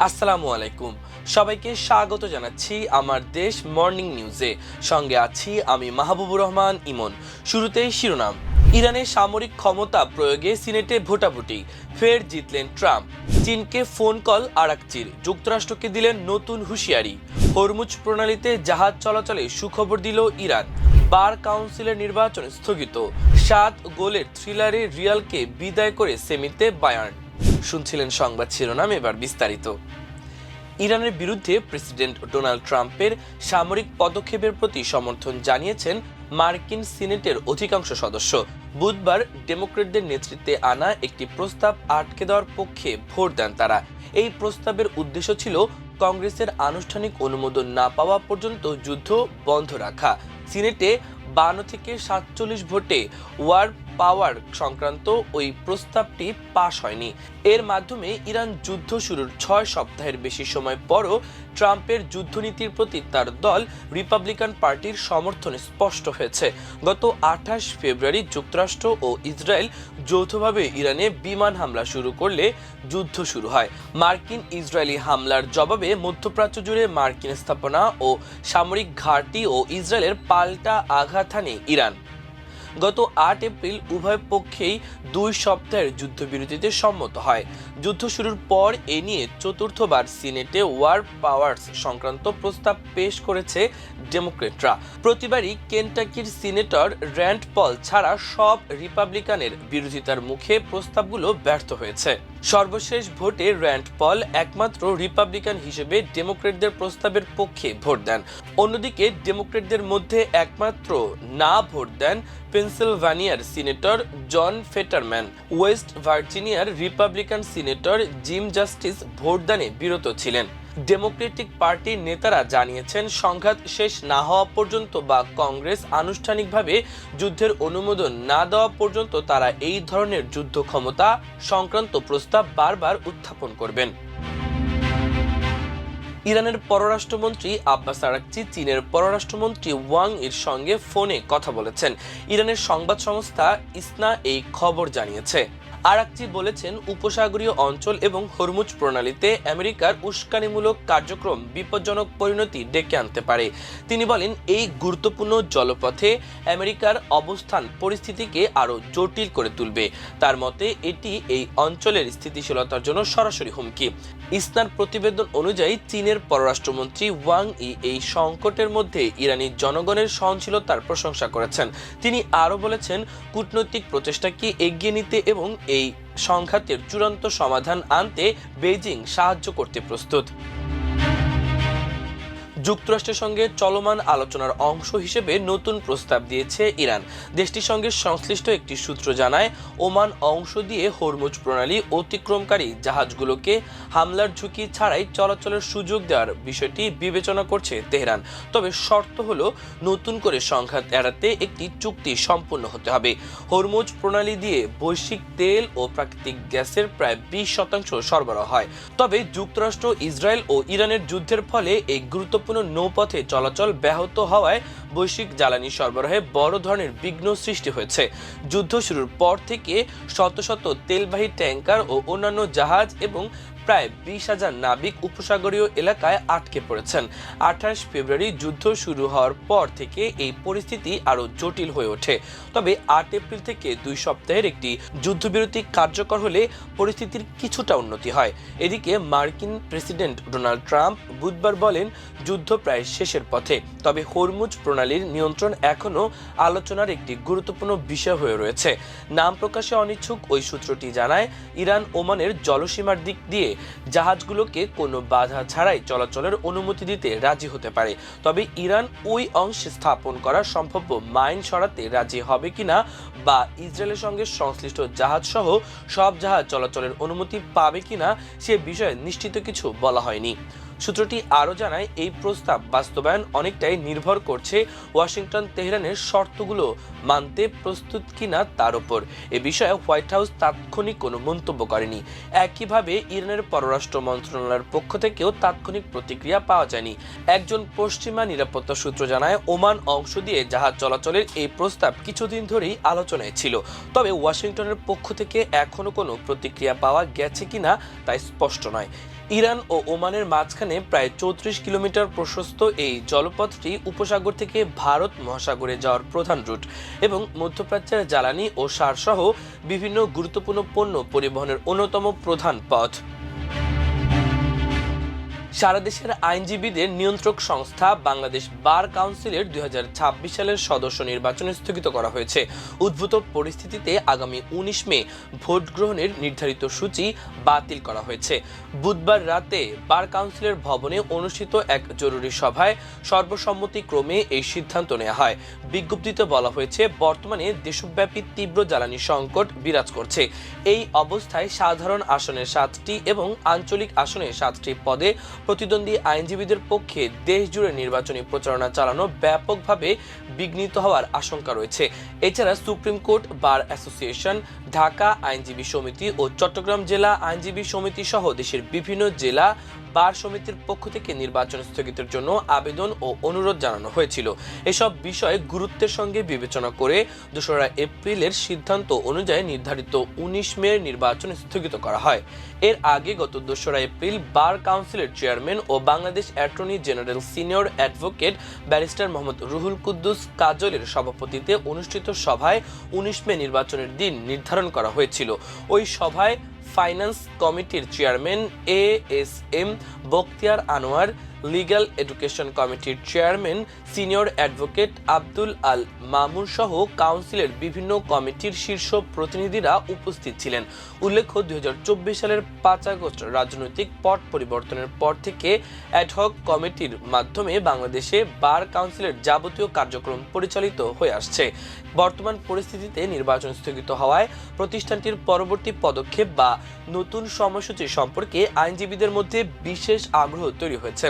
আসসালামু আলাইকুম। সবাইকে স্বাগত জানাচ্ছি আমার দেশ মর্নিং নিউজে। সঙ্গে আছি আমি মাহবুবুর রহমান ইমন। শুরুতেই শিরোনাম। ইরানের সামরিক ক্ষমতা প্রয়োগে সিনেটে ভোটাভুটি, ফের জিতলেন ট্রাম্প। চীনকে ফোন কল আরাকচির, যুক্তরাষ্ট্রকে দিলেন নতুন হুঁশিয়ারি। হরমুজ প্রণালীতে জাহাজ চলাচলে সুখবর দিল ইরান। বার কাউন্সিলের নির্বাচন স্থগিত। 7 গোলের থ্রিলারে রিয়ালকে বিদায় করে সেমিতে বায়ার্ন। শুনছিলেন সংবাদ শিরোনাম, এবার বিস্তারিত। ইরানের বিরুদ্ধে প্রেসিডেন্ট ডোনাল্ড ট্রাম্পের সামরিক পদক্ষেপের প্রতি সমর্থন জানিয়েছেন মার্কিন সিনেটের অধিকাংশ সদস্য। বুধবার ডেমোক্রেটদের নেতৃত্বে আনা একটি প্রস্তাব আটকে দেওয়ার পক্ষে ভোট দেন তারা। এই প্রস্তাবের উদ্দেশ্য ছিল কংগ্রেসের আনুষ্ঠানিক অনুমোদন না পাওয়া পর্যন্ত যুদ্ধ বন্ধ রাখা। সিনেটে 52 থেকে 47 ভোটে ওয়ার পাওয়ার সংক্রান্ত ওই প্রস্তাবটি পাশ হয়নি। এর মাধ্যমে ইরান যুদ্ধ শুরুর 6 সপ্তাহের বেশি সময় পরও ট্রাম্পের যুদ্ধনীতির প্রতি তার দল রিপাবলিকান পার্টির সমর্থন স্পষ্ট হয়েছে। গত 28 ফেব্রুয়ারি যুক্তরাষ্ট্র ও ইসরায়েল যৌথভাবে ইরানে বিমান হামলা শুরু করলে যুদ্ধ শুরু হয়। মার্কিন ইসরায়েলি হামলার জবাবে মধ্যপ্রাচ্য জুড়ে মার্কিন স্থাপনা ও সামরিক ঘাঁটি ও ইসরায়েলের পাল্টা আঘাত হানে ইরান। গত 8 এপ্রিল উভয় পক্ষেই 2 সপ্তাহের যুদ্ধবিরতিতে সম্মত হয়। যুদ্ধ শুরুর পর এ নিয়ে চতুর্থবার সিনেটে ওয়ার পাওয়ার্স সংক্রান্ত প্রস্তাব পেশ করেছে ডেমোক্রেটরা। প্রতিবারই কেন্টাকির সিনেটর র্যান্ড পল ছাড়া সব রিপাবলিকানের বিরোধিতার মুখে প্রস্তাবগুলো ব্যর্থ হয়েছে। সর্বশেষ ভোটে র্যান্ড পল একমাত্র রিপাবলিকান হিসেবে ডেমোক্রেটদের প্রস্তাবের পক্ষে ভোট দেন। অন্যদিকে ডেমোক্রেটদের মধ্যে একমাত্র না ভোট দেন পেনসিলভানিয়ার সিনেটর জন ফেটারম্যান। ওয়েস্ট ভার্জিনিয়ার রিপাবলিকান সিনেটর জিম জাস্টিস ভোটদানে বিরত ছিলেন। ডেমোক্রেটিক পার্টির নেতারা জানিয়েছেন সংঘাত শেষ না হওয়া পর্যন্ত বা কংগ্রেস আনুষ্ঠানিকভাবে যুদ্ধের অনুমোদন না দেওয়া পর্যন্ত তারা এই ধরনের যুদ্ধ ক্ষমতা সংক্রান্ত প্রস্তাব বারবার উত্থাপন করবেন। ইরানের পররাষ্ট্রমন্ত্রী আব্বাস আরাকচি চীনের পররাষ্ট্রমন্ত্রী ওয়াং এর সঙ্গে ফোনে কথা বলেছেন। ইরানের সংবাদ সংস্থা ইসনা এই খবর জানিয়েছে। আরাকচি বলেছেন, উপসাগরীয় অঞ্চল এবং হরমুজ প্রণালীতে আমেরিকার উস্কানিমূলক কার্যক্রম বিপজ্জনক পরিণতি ডেকে আনতে পারে। তিনি বলেন, এই গুরুত্বপূর্ণ জলপথে আমেরিকার অবস্থান পরিস্থিতিকে আরও জটিল করে তুলবে। তার মতে এটি এই অঞ্চলের স্থিতিশীলতার জন্য সরাসরি হুমকি। ইসনার প্রতিবেদন অনুযায়ী চীনের পররাষ্ট্রমন্ত্রী ওয়াং ই এই সংকটের মধ্যে ইরানি জনগণের সহনশীলতার প্রশংসা করেছেন। তিনি আরও বলেছেন, কূটনৈতিক প্রচেষ্টাকে এগিয়ে নিতে এবং এই সংঘাতের চূড়ান্ত সমাধান আনতে বেইজিং সাহায্য করতে প্রস্তুত। যুক্তরাষ্ট্রের সঙ্গে চলমান আলোচনার অংশ হিসেবে নতুন প্রস্তাব দিয়েছে ইরান। দেশটির সঙ্গে সংশ্লিষ্ট একটি সূত্র জানায়, ওমান অংশ দিয়ে হরমুজ প্রণালী অতিক্রমকারী জাহাজগুলোকে হামলার ঝুঁকি ছাড়াই চলাচলের সুযোগ দেওয়ার বিষয়টি বিবেচনা করছে তেহরান। তবে শর্ত হলো, নতুন করে সংঘাত এড়াতে একটি চুক্তি সম্পূর্ণ হতে হবে। হরমুজ প্রণালী দিয়ে বৈশ্বিক তেল ও প্রাকৃতিক গ্যাসের প্রায় 20% সরবরাহ হয়। তবে যুক্তরাষ্ট্র, ইসরায়েল ও ইরানের যুদ্ধের ফলে এই গুরুত্বপূর্ণ নৌপথে চলাচল ব্যাহত হওয়ায় বৈশ্বিক জ্বালানি সরবরাহে বড় ধরনের বিঘ্ন সৃষ্টি হয়েছে। যুদ্ধ শুরুর পর থেকে শত শত তেলবাহী ট্যাঙ্কার ও অন্যান্য জাহাজ এবং প্রায় 20,000 নাবিক উপসাগরীয় এলাকায় আটকে পড়েছেন। 28 ফেব্রুয়ারি যুদ্ধ শুরু হওয়ার পর থেকে এই পরিস্থিতি আরও জটিল হয়ে ওঠে। তবে 8 এপ্রিল থেকে 2 সপ্তাহের একটি যুদ্ধবিরতি কার্যকর হলে পরিস্থিতির কিছুটা উন্নতি হয়। এদিকে মার্কিন প্রেসিডেন্ট ডোনাল্ড ট্রাম্প বুধবার বলেন, যুদ্ধ প্রায় শেষের পথে। তবে হরমুজ প্রণালীর নিয়ন্ত্রণ এখনও আলোচনার একটি গুরুত্বপূর্ণ বিষয় হয়ে রয়েছে। নাম প্রকাশে অনিচ্ছুক ওই সূত্রটি জানায়, ইরান ওমানের জলসীমার দিক দিয়ে জাহাজগুলোকে কোনো বাধা ছাড়াই চলাচলের অনুমতি দিতে রাজি হতে পারে। তবে ইরান ওই অংশে স্থাপন করা সম্ভাব্য মাইন সরাতে রাজি হবে কিনা বা ইসরায়েলের সঙ্গে সংশ্লিষ্ট জাহাজ সহ সব জাহাজ চলাচলের অনুমতি পাবে কিনা সে বিষয়ে নিশ্চিত কিছু বলা হয়নি। সূত্রটি আরও জানায়, এই প্রস্তাব বাস্তবায়ন অনেকটাই নির্ভর করছে ওয়াশিংটন তেহরানের শর্তগুলো মানতে প্রস্তুত কিনা তার উপর। এ বিষয়ে হোয়াইট হাউস তাৎক্ষণিক কোনো মন্তব্য করেনি। একইভাবে ইরানের পররাষ্ট্র মন্ত্রণালয়ের পক্ষ থেকেও তাৎক্ষণিক প্রতিক্রিয়া পাওয়া যায়নি। একজন পশ্চিমা নিরাপত্তা সূত্র জানায়, ওমান অংশ দিয়ে জাহাজ চলাচলের এই প্রস্তাব কিছুদিন ধরেই আলোচনায় ছিল। তবে ওয়াশিংটনের পক্ষ থেকে এখনো কোনো প্রতিক্রিয়া পাওয়া গেছে কিনা তা স্পষ্ট নয়। ইরান ও ওমানের মাঝখানে প্রায় 34 কিলোমিটার প্রশস্ত এই জলপথটি উপসাগর থেকে ভারত মহাসাগরে যাওয়ার প্রধান রুট এবং মধ্যপ্রাচ্যের জ্বালানি ও সার সহ বিভিন্ন গুরুত্বপূর্ণ পণ্য পরিবহনের অন্যতম প্রধান পথ। সারা দেশের আইনজীবীদের নিয়ন্ত্রক সংস্থা বাংলাদেশ বার কাউন্সিলের 2026 সালের সদস্য নির্বাচন স্থগিত করা হয়েছে। উদ্ভূত পরিস্থিতিতে আগামী 19 মে ভোট গ্রহণের নির্ধারিত সূচি বাতিল করা হয়েছে। বুধবার রাতে বার কাউন্সিলের ভবনে অনুষ্ঠিত এক জরুরি সভায় সর্বসম্মতিক্রমে এই সিদ্ধান্ত নেওয়া হয়। বিজ্ঞপ্তিতে বলা হয়েছে, বর্তমানে দেশব্যাপী তীব্র জ্বালানি সংকট বিরাজ করছে। এই অবস্থায় সাধারণ আসনের 7টি এবং আঞ্চলিক আসনে 7টি পদে প্রতিদ্বন্দ্বী আইনজীবীদের পক্ষে দেশ জুড়ে নির্বাচনী প্রচারণা চালানো ব্যাপকভাবে বিঘ্নিত হওয়ার আশঙ্কা রয়েছে। এছাড়া supreme court, bar association, Dhaka আইনজীবী সমিতি ও চট্টগ্রাম জেলা আইনজীবী সমিতি সহ দেশের বিভিন্ন জেলা বার সমিতির পক্ষ থেকে নির্বাচন স্থগিতের জন্য আবেদন ও অনুরোধ জানানো হয়েছিল। এসব বিষয় গুরুত্বের সঙ্গে বিবেচনা করে 2রা এপ্রিলের সিদ্ধান্ত অনুযায়ী নির্ধারিত 19 মে নির্বাচন স্থগিত করা হয়। এর আগে গত 2রা এপ্রিল বার কাউন্সিলের চেয়ারম্যান ও Bangladesh attorney general senior advocate barrister Mohammad Ruhul Quddus কাজলের সভাপতিত্বে অনুষ্ঠিত সভায় 19 মে নির্বাচনের দিন নির্ধারণ করা হয়েছিল। ওই সভায় ফাইন্যান্স কমিটির chairman ASM Bakhtiar Anwar, legal education কমিটির chairman senior advocate Abdul Al Mamun সহ কাউন্সিলের বিভিন্ন কমিটির শীর্ষ প্রতিনিধিরা উপস্থিত ছিলেন। উল্লেখ্য, 2024 সালের 5 আগস্ট রাজনৈতিক পট পরিবর্তনের পর থেকে অ্যাডহক কমিটির মাধ্যমে বাংলাদেশে বার কাউন্সিলের যাবতীয় কার্যক্রম পরিচালিত হয়ে আসছে। বর্তমান পরিস্থিতিতে নির্বাচন স্থগিত হওয়ায় প্রতিষ্ঠানটির পরবর্তী পদক্ষেপ বা নতুন সময়সূচি সম্পর্কে আইনজীবীদের মধ্যে বিশেষ আগ্রহ তৈরি হয়েছে।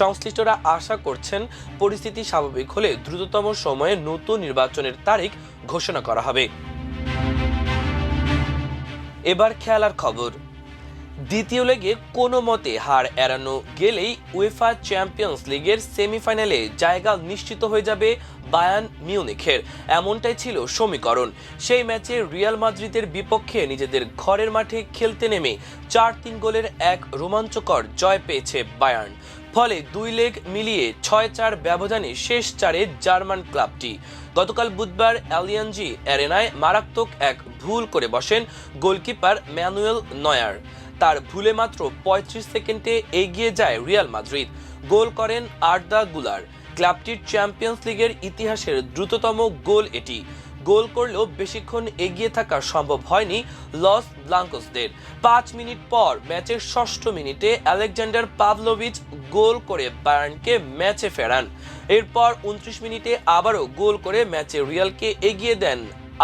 সংশ্লিষ্টরা আশা করছেন, পরিস্থিতি স্বাভাবিক হলে দ্রুততম সময়ে নতুন নির্বাচনের তারিখ ঘোষণা করা হবে। এবার খেলার খবর। দ্বিতীয় লেগে কোনো মতে হার এড়ানো গেলেই উয়েফা চ্যাম্পিয়ন্স লিগের সেমিফাইনালে জায়গা নিশ্চিত হয়ে যাবে বায়ার্ন মিউনিখের। এমনটাই ছিল সমীকরণ। সেই ম্যাচে রিয়াল মাদ্রিদের বিপক্ষে নিজেদের ঘরের মাঠে খেলতে নেমে 4-3 গোলের এক রোমাঞ্চকর জয় পেয়েছে বায়ার্ন। ফলে 2 লেগ মিলিয়ে 6-4 ব্যবধানে শেষ 4-এ জার্মান ক্লাবটি। গতকাল বুধবার অ্যালিয়াঞ্জি অ্যারেনায় মারাত্মক এক ভুল করে বসেন গোলকিপার ম্যানুয়েল নয়ার। তার ভুলে মাত্র 35 সেকেন্ডে এগিয়ে যায় রিয়াল মাদ্রিদ। গোল করেন আর্দা গুলার। ক্লাবটির চ্যাম্পিয়ন্স লিগের ইতিহাসের দ্রুততম গোল এটি। গোল করলেও বেশিক্ষণ এগিয়ে থাকা সম্ভব হয়নি লস ব্লাঙ্কোসদের। 5 মিনিট পর ম্যাচের 6ষ্ঠ মিনিটে আলেকজান্ডার পাভলোভিচ গোল করে বায়ার্নকে ম্যাচে ফেরান। এরপর 29 মিনিটে আবারও গোল করে ম্যাচে রিয়ালকে এগিয়ে দেন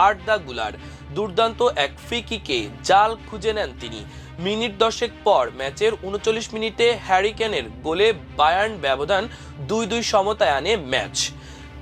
আর্দা গুলার। দুর্দান্ত এক ফ্রি কিকে জাল খুঁজে নেন তিনি। মিনিট 10 পর ম্যাচের 39 মিনিটে হ্যারি কেনের গোলে বায়ার্ন ব্যবধান 2-2 সমতায় আনে ম্যাচ।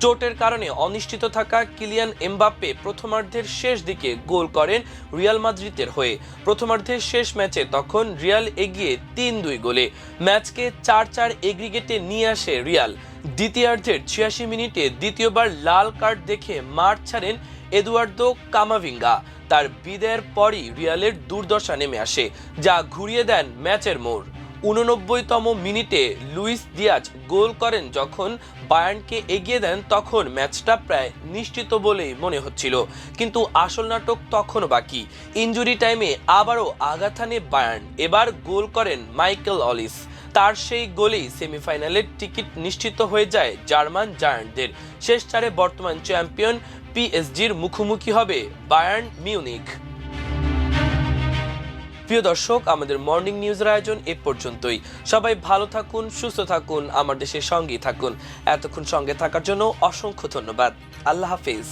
চোটের কারণে অনিশ্চিত থাকা কিলিয়ান এমবাপ্পে প্রথমার্ধের শেষ দিকে গোল করেন রিয়াল মাদ্রিদের হয়ে। প্রথমার্ধের শেষ ম্যাচে তখন রিয়াল এগিয়ে 3-2 গোলে ম্যাচকে 4-4 এগ্রিগেটে নিয়ে আসে রিয়াল। দ্বিতীয়ার্ধের 86 মিনিটে দ্বিতীয়বার লাল কার্ড দেখে মাঠ ছাড়েন এদুয়ার্দো কামাভিঙ্গা। তার বিদায়ের পরই রিয়ালের দুর্দশা নেমে আসে, যা ঘুরিয়ে দেন ম্যাচের মোড়। 89তম মিনিটে লুইস দিয়াজ গোল করেন। যখন বায়ার্নকে এগিয়ে দেন তখন ম্যাচটা প্রায় নিশ্চিত বলেই মনে হচ্ছিল, কিন্তু আসল নাটক তখনও বাকি। ইনজুরি টাইমে আবারও আঘাত হানে বায়ার্ন। এবার গোল করেন মাইকেল অলিস। তার সেই গোলেই সেমিফাইনালের টিকিট নিশ্চিত হয়ে যায় জার্মান জায়ান্টদের। শেষ 4-এ বর্তমান চ্যাম্পিয়ন পিএসজির মুখোমুখি হবে বায়ার্ন মিউনিখ। প্রিয় দর্শক, আমাদের মর্নিং নিউজের আয়োজন এ পর্যন্তই। সবাই ভালো থাকুন, সুস্থ থাকুন, আমার দেশের সঙ্গেই থাকুন। এতক্ষণ সঙ্গে থাকার জন্য অসংখ্য ধন্যবাদ। আল্লাহ হাফেজ।